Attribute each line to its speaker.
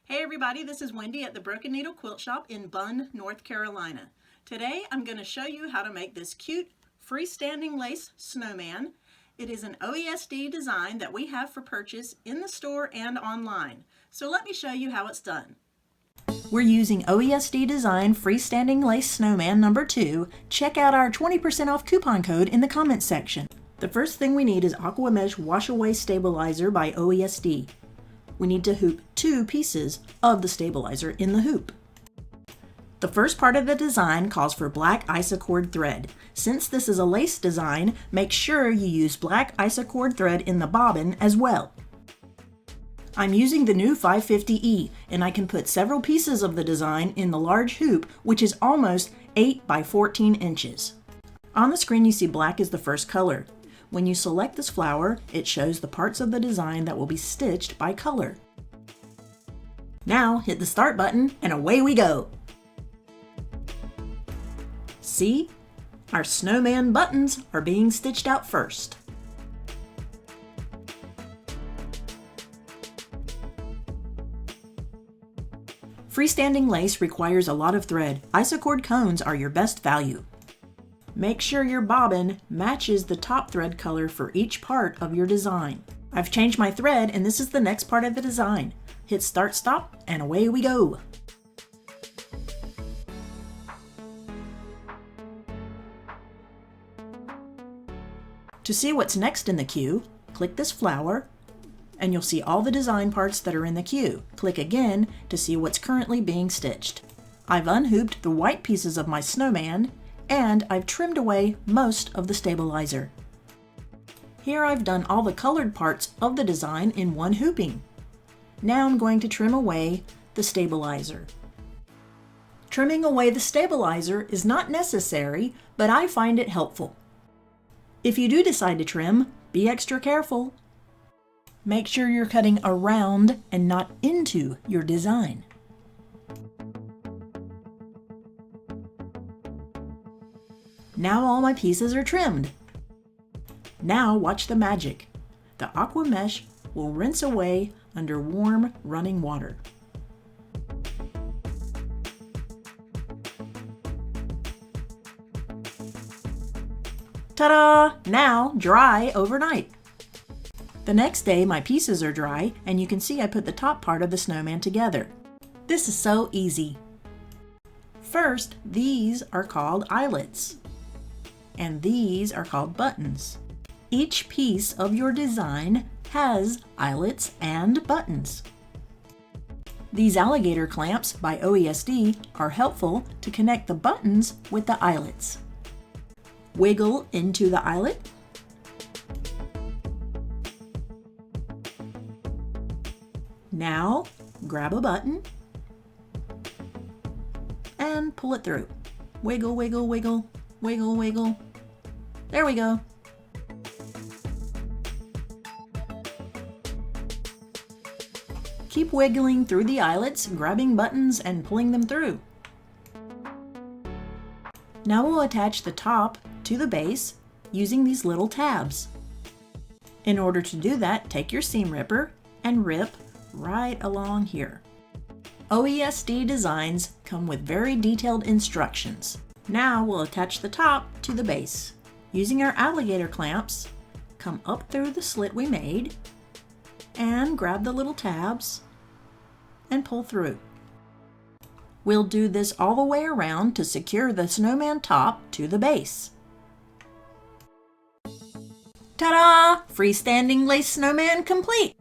Speaker 1: Hey everybody, this is Wendy at the Broken Needle Quilt Shop in Bunn, North Carolina. Today I'm going to show you how to make this cute freestanding lace snowman. It is an OESD design that we have for purchase in the store and online. So let me show you how it's done. We're using OESD Design Freestanding Lace Snowman number 2. Check out our 20% off coupon code in the comments section. The first thing we need is Aqua Mesh Wash Away Stabilizer by OESD. We need to hoop 2 pieces of the stabilizer in the hoop. The first part of the design calls for black isocord thread. Since this is a lace design, make sure you use black isocord thread in the bobbin as well. I'm using the new 550E, and I can put several pieces of the design in the large hoop, which is almost 8 by 14 inches. On the screen you see black is the first color. When you select this flower, it shows the parts of the design that will be stitched by color. Now hit the start button and away we go! See? Our snowman buttons are being stitched out first. Freestanding lace requires a lot of thread. Isocord cones are your best value. Make sure your bobbin matches the top thread color for each part of your design. I've changed my thread and this is the next part of the design. Hit start stop and away we go. To see what's next in the queue, click this flower and you'll see all the design parts that are in the queue. Click again to see what's currently being stitched. I've unhooped the white pieces of my snowman and I've trimmed away most of the stabilizer. Here I've done all the colored parts of the design in one hooping. Now I'm going to trim away the stabilizer. Trimming away the stabilizer is not necessary, but I find it helpful. If you do decide to trim, be extra careful. Make sure you're cutting around and not into your design. Now all my pieces are trimmed. Now watch the magic. The aqua mesh will rinse away under warm running water. Ta-da! Now dry overnight. The next day my pieces are dry and you can see I put the top part of the snowman together. This is so easy. First, these are called eyelets. And these are called buttons. Each piece of your design has eyelets and buttons. These alligator clamps by OESD are helpful to connect the buttons with the eyelets. Wiggle into the eyelet. Now grab a button and pull it through. Wiggle, wiggle, wiggle. Wiggle, wiggle. There we go. Keep wiggling through the eyelets, grabbing buttons and pulling them through. Now we'll attach the top to the base using these little tabs. In order to do that, take your seam ripper and rip right along here. OESD designs come with very detailed instructions. Now we'll attach the top to the base. Using our alligator clamps, come up through the slit we made and grab the little tabs and pull through. We'll do this all the way around to secure the snowman top to the base. Ta-da! Freestanding lace snowman complete!